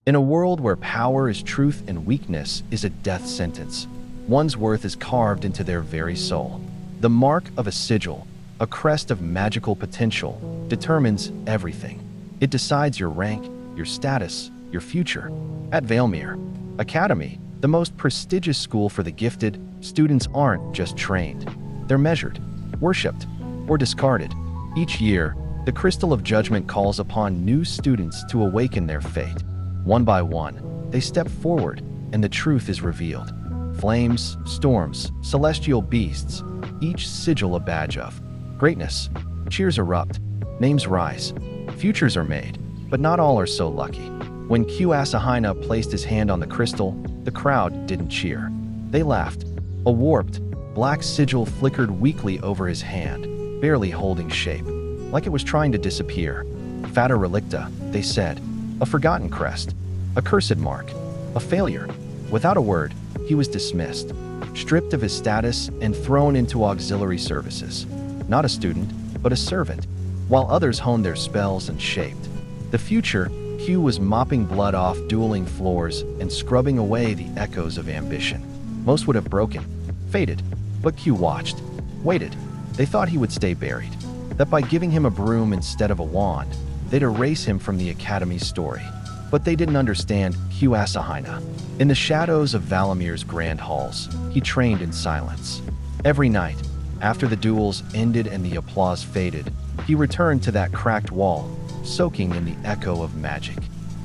In a world where power is truth and weakness is a death sentence, one's worth is carved into their very soul. The mark of a sigil, a crest of magical potential, determines everything. It decides your rank, your status, your future. At Valemir Academy, the most prestigious school for the gifted, students aren't just trained. They're measured, worshipped, or discarded. Each year, the Crystal of Judgment calls upon new students to awaken their fate. One by one, they step forward, and the truth is revealed. Flames, storms, celestial beasts, each sigil a badge of greatness. Cheers erupt, names rise, futures are made, but not all are so lucky. When Kyou placed his hand on the crystal, the crowd didn't cheer. They laughed. A warped, black sigil flickered weakly over his hand, barely holding shape, like it was trying to disappear. Fata relicta, they said. A forgotten crest. A cursed mark. A failure. Without a word, he was dismissed, stripped of his status and thrown into auxiliary services. Not a student, but a servant, while others honed their spells and shaped. The future, Kyou was mopping blood off dueling floors and scrubbing away the echoes of ambition. Most would have broken, faded, but Kyou watched, waited. They thought he would stay buried, that by giving him a broom instead of a wand, they'd erase him from the Academy's story. But they didn't understand Kyou. In the shadows of Valemir's grand halls, he trained in silence. Every night, after the duels ended and the applause faded, he returned to that cracked wall, soaking in the echo of magic.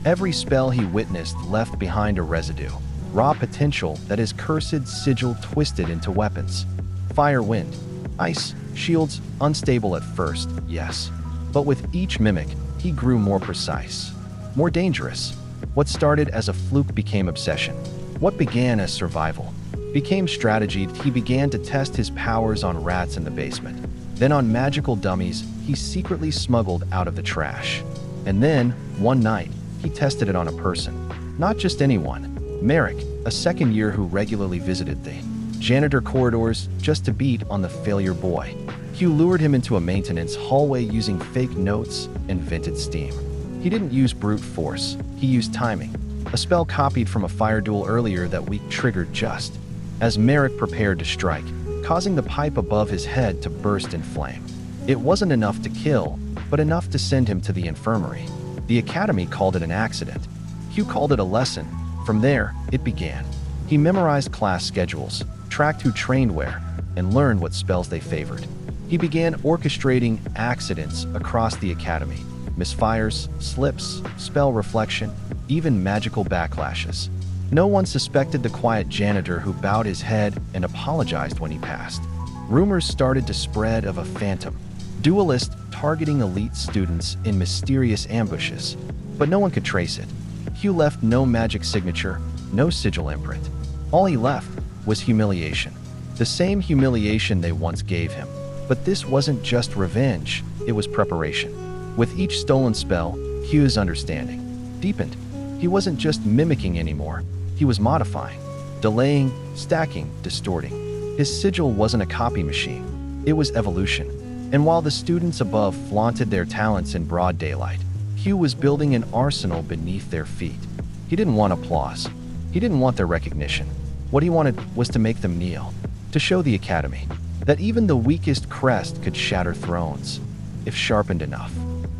Every spell he witnessed left behind a residue, raw potential that his cursed sigil twisted into weapons. Fire, wind, ice, shields, unstable at first, yes. But with each mimic, he grew more precise, more dangerous. What started as a fluke became obsession. What began as survival became strategy. He began to test his powers on rats in the basement, then on magical dummies he secretly smuggled out of the trash. And then, one night, he tested it on a person. Not just anyone. Merrick, a second year who regularly visited the janitor corridors just to beat on the failure boy. Kyou lured him into a maintenance hallway using fake notes and vented steam. He didn't use brute force, he used timing. A spell copied from a fire duel earlier that week triggered just as Merrick prepared to strike, causing the pipe above his head to burst in flame. It wasn't enough to kill, but enough to send him to the infirmary. The Academy called it an accident. Kyou called it a lesson. From there, it began. He memorized class schedules, tracked who trained where, and learned what spells they favored. He began orchestrating accidents across the Academy. Misfires, slips, spell reflection, even magical backlashes. No one suspected the quiet janitor who bowed his head and apologized when he passed. Rumors started to spread of a phantom duelist targeting elite students in mysterious ambushes, but no one could trace it. Kyou left no magic signature, no sigil imprint. All he left was humiliation. The same humiliation they once gave him. But this wasn't just revenge, it was preparation. With each stolen spell, Kyou's understanding deepened. He wasn't just mimicking anymore, he was modifying, delaying, stacking, distorting. His sigil wasn't a copy machine, it was evolution. And while the students above flaunted their talents in broad daylight, Kyou was building an arsenal beneath their feet. He didn't want applause. He didn't want their recognition. What he wanted was to make them kneel, to show the Academy that even the weakest crest could shatter thrones, if sharpened enough.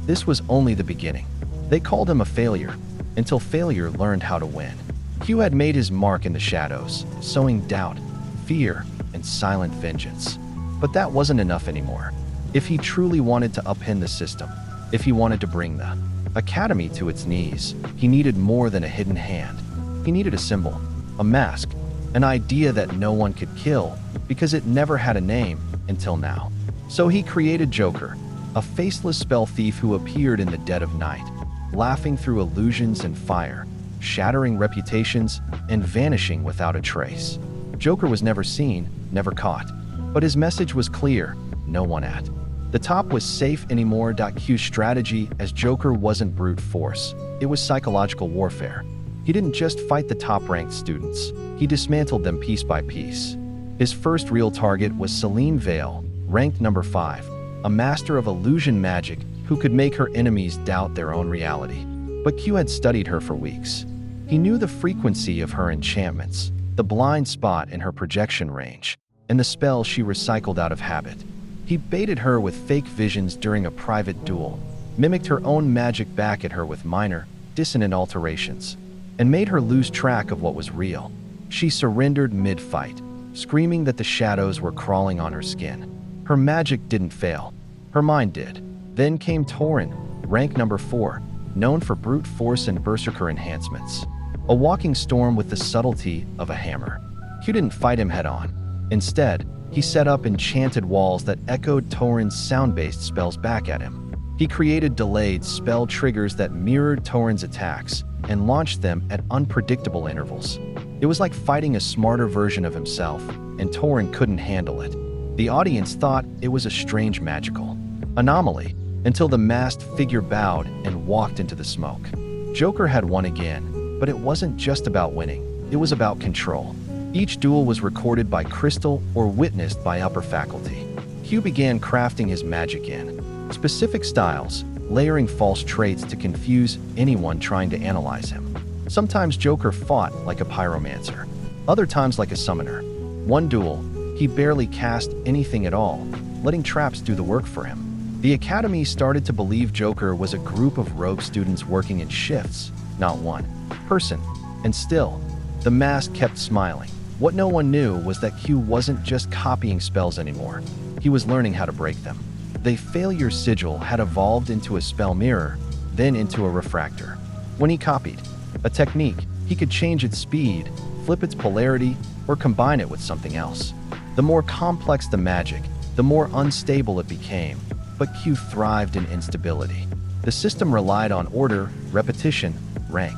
This was only the beginning. They called him a failure, until failure learned how to win. Kyou had made his mark in the shadows, sowing doubt, fear, and silent vengeance. But that wasn't enough anymore. If he truly wanted to upend the system, if he wanted to bring the Academy to its knees, he needed more than a hidden hand. He needed a symbol, a mask, an idea that no one could kill because it never had a name until now. So he created Joker, a faceless spell thief who appeared in the dead of night, laughing through illusions and fire, shattering reputations, and vanishing without a trace. Joker was never seen, never caught, but his message was clear: no one at the top was safe anymore. Kyou's strategy as Joker wasn't brute force, it was psychological warfare. He didn't just fight the top-ranked students, he dismantled them piece by piece. His first real target was Celine Vale, ranked number 5, a master of illusion magic who could make her enemies doubt their own reality. But Kyou had studied her for weeks. He knew the frequency of her enchantments, the blind spot in her projection range, and the spells she recycled out of habit. He baited her with fake visions during a private duel, mimicked her own magic back at her with minor, dissonant alterations, and made her lose track of what was real. She surrendered mid-fight, screaming that the shadows were crawling on her skin. Her magic didn't fail. Her mind did. Then came Torin, rank number 4, known for brute force and berserker enhancements. A walking storm with the subtlety of a hammer. Kyou didn't fight him head-on. Instead, he set up enchanted walls that echoed Torin's sound-based spells back at him. He created delayed spell triggers that mirrored Torin's attacks and launched them at unpredictable intervals. It was like fighting a smarter version of himself, and Torin couldn't handle it. The audience thought it was a strange magical anomaly until the masked figure bowed and walked into the smoke. Joker had won again, but it wasn't just about winning, it was about control. Each duel was recorded by Crystal or witnessed by upper faculty. Kyou began crafting his magic in specific styles, layering false traits to confuse anyone trying to analyze him. Sometimes Joker fought like a pyromancer, other times like a summoner. One duel, he barely cast anything at all, letting traps do the work for him. The Academy started to believe Joker was a group of rogue students working in shifts, not one person. And still, the mask kept smiling. What no one knew was that Kyou wasn't just copying spells anymore. He was learning how to break them. The failure sigil had evolved into a spell mirror, then into a refractor. When he copied a technique, he could change its speed, flip its polarity, or combine it with something else. The more complex the magic, the more unstable it became, but Kyou thrived in instability. The system relied on order, repetition, rank.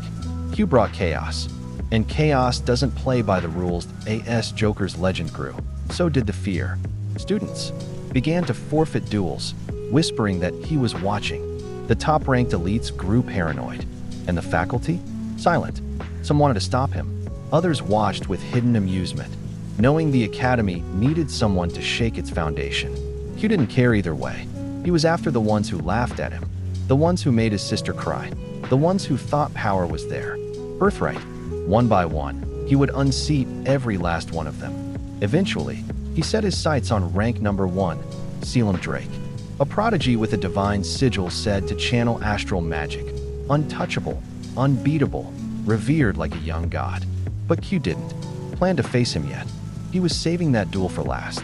Kyou brought chaos, and chaos doesn't play by the rules. As Joker's legend grew, so did the fear. Students began to forfeit duels, whispering that he was watching. The top-ranked elites grew paranoid, and the faculty? Silent. Some wanted to stop him. Others watched with hidden amusement, knowing the Academy needed someone to shake its foundation. Kyou didn't care either way. He was after the ones who laughed at him, the ones who made his sister cry, the ones who thought power was their birthright. One by one, he would unseat every last one of them. Eventually, he set his sights on rank number 1, Selim Drake, a prodigy with a divine sigil said to channel astral magic, untouchable, unbeatable, revered like a young god. But Kyou didn't plan to face him yet. He was saving that duel for last.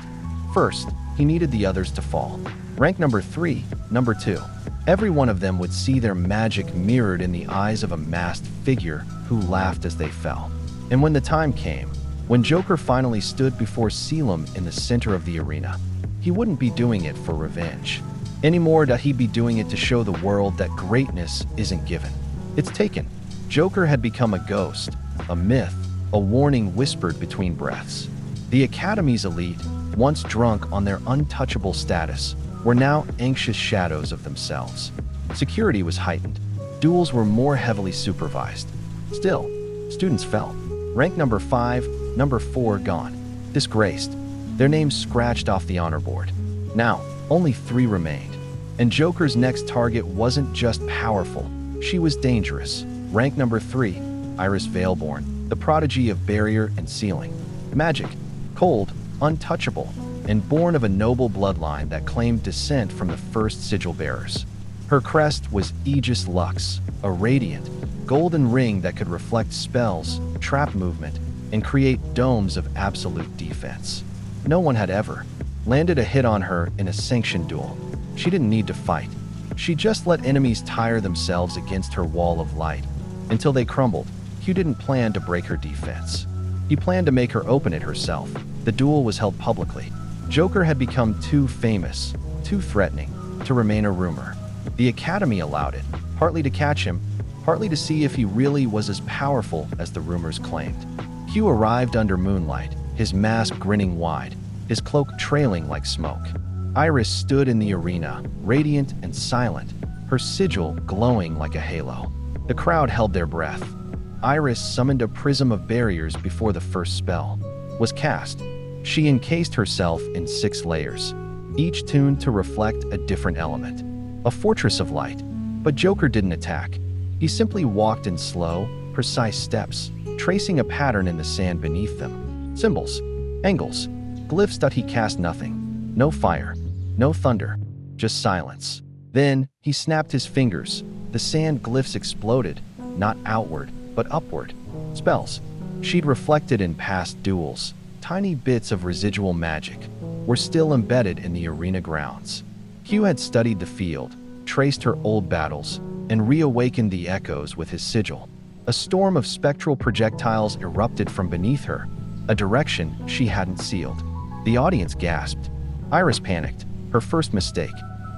First, he needed the others to fall. Rank number 3, number 2. Every one of them would see their magic mirrored in the eyes of a masked figure who laughed as they fell. And when the time came, when Joker finally stood before Selim in the center of the arena, he wouldn't be doing it for revenge. Anymore would he be doing it to show the world that greatness isn't given. It's taken. Joker had become a ghost, a myth, a warning whispered between breaths. The Academy's elite, once drunk on their untouchable status, were now anxious shadows of themselves. Security was heightened. Duels were more heavily supervised. Still, students fell. Rank number 5, number 4 gone. Disgraced. Their names scratched off the honor board. Now, only 3 remained. And Joker's next target wasn't just powerful, she was dangerous. Rank number 3, Iris Veilborn, the prodigy of barrier and sealing. Magic, cold, untouchable, and born of a noble bloodline that claimed descent from the first sigil bearers. Her crest was Aegis Lux, a radiant, golden ring that could reflect spells, trap movement, and create domes of absolute defense. No one had ever landed a hit on her in a sanctioned duel. She didn't need to fight. She just let enemies tire themselves against her wall of light. Until they crumbled, Kyou didn't plan to break her defense. He planned to make her open it herself. The duel was held publicly. Joker had become too famous, too threatening, to remain a rumor. The Academy allowed it, partly to catch him, partly to see if he really was as powerful as the rumors claimed. Kyou arrived under moonlight, his mask grinning wide, his cloak trailing like smoke. Iris stood in the arena, radiant and silent, her sigil glowing like a halo. The crowd held their breath. Iris summoned a prism of barriers before the first spell was cast. She encased herself in 6 layers, each tuned to reflect a different element. A fortress of light. But Joker didn't attack. He simply walked in slow, precise steps, tracing a pattern in the sand beneath them. Symbols, angles, glyphs that he cast nothing. No fire, no thunder, just silence. Then he snapped his fingers. The sand glyphs exploded, not outward, but upward. Spells she'd reflected in past duels, tiny bits of residual magic, were still embedded in the arena grounds. Kyou had studied the field, traced her old battles, and reawakened the echoes with his sigil. A storm of spectral projectiles erupted from beneath her, a direction she hadn't sealed. The audience gasped. Iris panicked, her first mistake.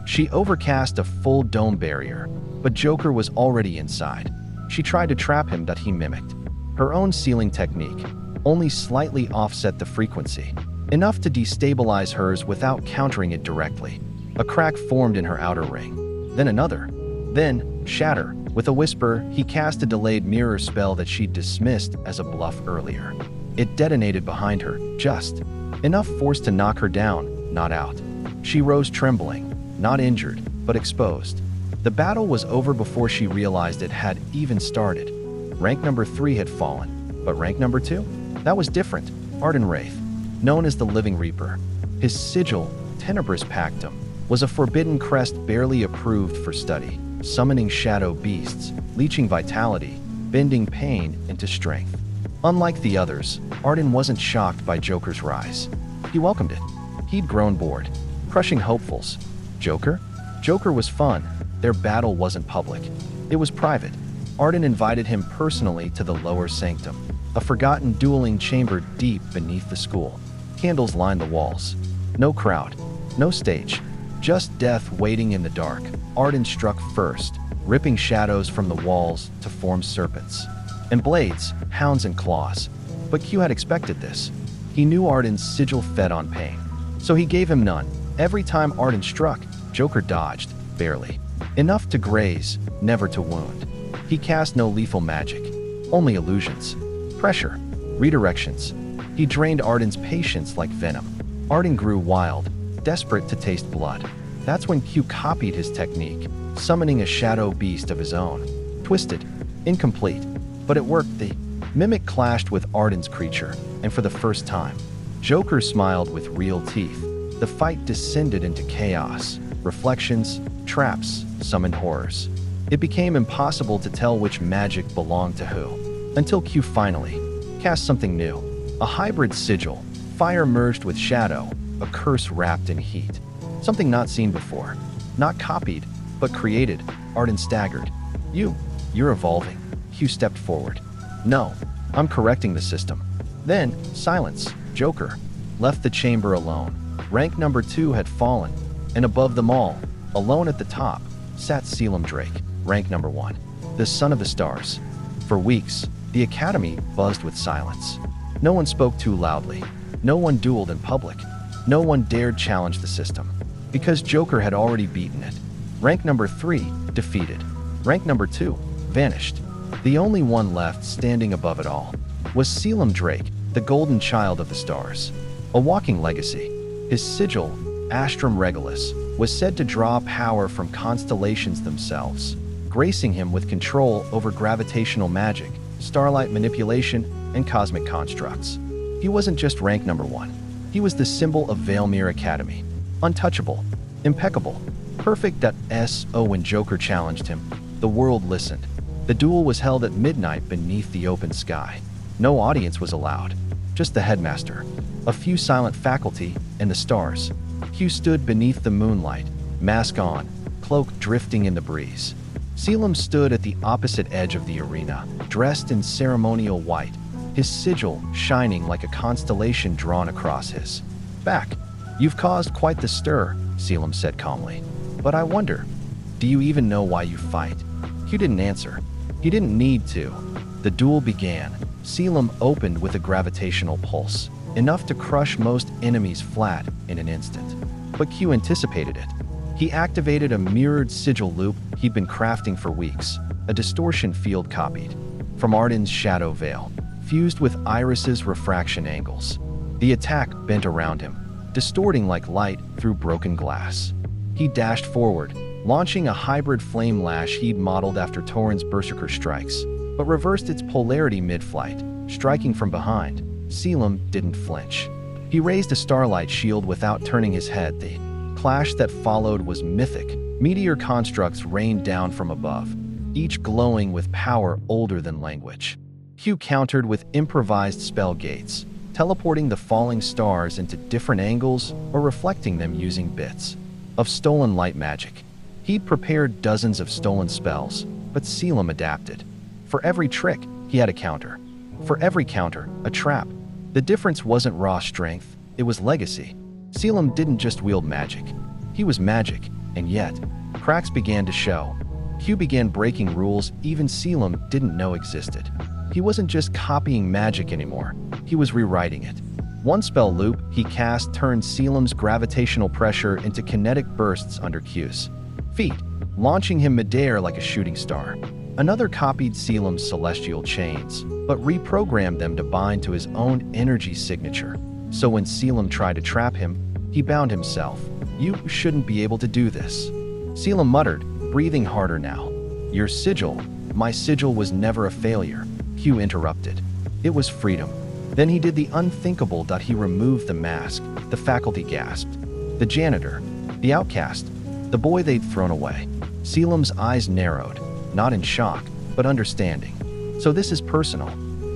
She overcast a full dome barrier, but Joker was already inside. She tried to trap him, that he mimicked. Her own sealing technique only slightly offset the frequency, enough to destabilize hers without countering it directly. A crack formed in her outer ring, then another, then shatter. With a whisper, he cast a delayed mirror spell that she'd dismissed as a bluff earlier. It detonated behind her, just enough force to knock her down, not out. She rose trembling, not injured, but exposed. The battle was over before she realized it had even started. Rank number 3 had fallen, but rank number 2? That was different. Arden Wraith, known as the Living Reaper. His sigil, Tenebris Pactum, was a forbidden crest barely approved for study, summoning shadow beasts, leeching vitality, bending pain into strength. Unlike the others, Arden wasn't shocked by Joker's rise. He welcomed it. He'd grown bored, crushing hopefuls. Joker? Joker was fun. Their battle wasn't public. It was private. Arden invited him personally to the lower sanctum, a forgotten dueling chamber deep beneath the school. Candles lined the walls. No crowd, no stage, just death waiting in the dark. Arden struck first, ripping shadows from the walls to form serpents and blades, hounds and claws. But Kyou had expected this. He knew Arden's sigil fed on pain, so he gave him none. Every time Arden struck, Joker dodged, barely. Enough to graze, never to wound. He cast no lethal magic, only illusions. Pressure, redirections. He drained Arden's patience like venom. Arden grew wild, desperate to taste blood. That's when Kyou copied his technique, summoning a shadow beast of his own. Twisted, incomplete, but it worked. The mimic clashed with Arden's creature, and for the first time, Joker smiled with real teeth. The fight descended into chaos. Reflections, traps, summoned horrors. It became impossible to tell which magic belonged to who, until Kyou finally cast something new. A hybrid sigil, fire merged with shadow, a curse wrapped in heat. Something not seen before, not copied, but created. Arden staggered. You're evolving. Kyou stepped forward. No, I'm correcting the system. Then, silence. Joker left the chamber alone. Rank number 2 had fallen, and above them all, alone at the top, sat Selim Drake, rank number 1, the son of the stars. For weeks, the academy buzzed with silence. No one spoke too loudly. No one dueled in public. No one dared challenge the system, because Joker had already beaten it. Rank number 3, defeated. Rank number 2, vanished. The only one left standing above it all was Selim Drake, the golden child of the stars. A walking legacy. His sigil, Astrum Regalis, was said to draw power from constellations themselves, gracing him with control over gravitational magic, starlight manipulation, and cosmic constructs. He wasn't just rank number 1. He was the symbol of Valemir Academy. Untouchable, impeccable, perfect at S.O. When Joker challenged him, the world listened. The duel was held at midnight beneath the open sky. No audience was allowed, just the headmaster, a few silent faculty, and the stars. Kyou stood beneath the moonlight, mask on, cloak drifting in the breeze. Selim stood at the opposite edge of the arena, dressed in ceremonial white, his sigil shining like a constellation drawn across his back. You've caused quite the stir, Selim said calmly. But I wonder, do you even know why you fight? Kyou didn't answer. He didn't need to. The duel began. Selim opened with a gravitational pulse, enough to crush most enemies flat in an instant. But Kyou anticipated it. He activated a mirrored sigil loop he'd been crafting for weeks, a distortion field copied from Arden's shadow veil, fused with Iris's refraction angles. The attack bent around him, distorting like light through broken glass. He dashed forward, launching a hybrid flame lash he'd modeled after Torrent's berserker strikes. but reversed its polarity mid-flight, striking from behind. Selim didn't flinch. He raised a starlight shield without turning his head. The clash that followed was mythic. Meteor constructs rained down from above, each glowing with power older than language. Kyou countered with improvised spell gates, teleporting the falling stars into different angles or reflecting them using bits of stolen light magic. He'd prepared dozens of stolen spells, but Selim adapted. For every trick, he had a counter. For every counter, a trap. The difference wasn't raw strength, it was legacy. Selim didn't just wield magic. He was magic, and yet, cracks began to show. Kyou began breaking rules even Selim didn't know existed. He wasn't just copying magic anymore, he was rewriting it. One spell loop he cast turned Selim's gravitational pressure into kinetic bursts under Kyou's feet, launching him midair like a shooting star. Another copied Selim's celestial chains, but reprogrammed them to bind to his own energy signature. So when Selim tried to trap him, he bound himself. "You shouldn't be able to do this," Selim muttered, breathing harder now. "Your sigil." "My sigil was never a failure," Kyou interrupted. "It was freedom." Then he did the unthinkable. He removed the mask. The faculty gasped. The janitor, the outcast, the boy they'd thrown away. Selim's eyes narrowed, not in shock, but understanding. "So this is personal?"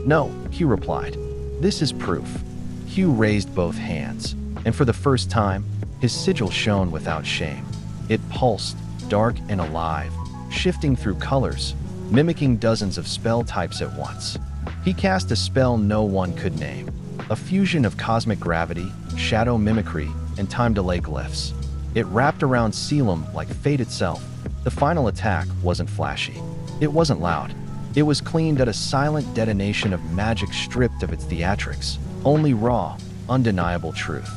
"No," Kyou replied. "This is proof." Kyou raised both hands, and for the first time, his sigil shone without shame. It pulsed, dark and alive, shifting through colors, mimicking dozens of spell types at once. He cast a spell no one could name, a fusion of cosmic gravity, shadow mimicry, and time delay glyphs. It wrapped around Selim like fate itself. The final attack wasn't flashy. It wasn't loud. It was cleaned at a silent detonation of magic stripped of its theatrics, only raw, undeniable truth.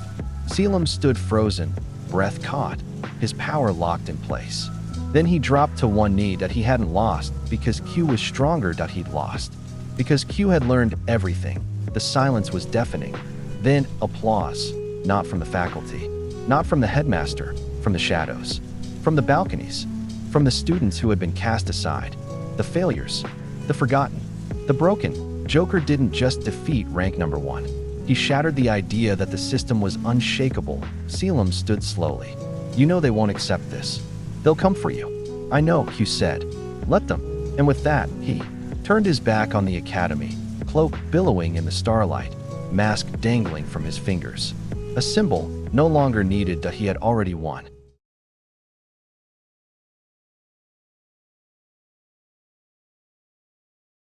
Selim stood frozen, breath caught, his power locked in place. Then he dropped to one knee. He hadn't lost because Kyou was stronger. He'd lost because Kyou had learned everything. The silence was deafening. Then applause, not from the faculty, not from the headmaster, from the shadows, from the balconies, from the students who had been cast aside, the failures, the forgotten, the broken. Joker didn't just defeat rank number 1. He shattered the idea that the system was unshakable. Selim stood slowly. "You know they won't accept this. They'll come for you." "I know," Kyou said. "Let them." And with that, he turned his back on the academy, cloak billowing in the starlight, mask dangling from his fingers. A symbol no longer needed. He had already won.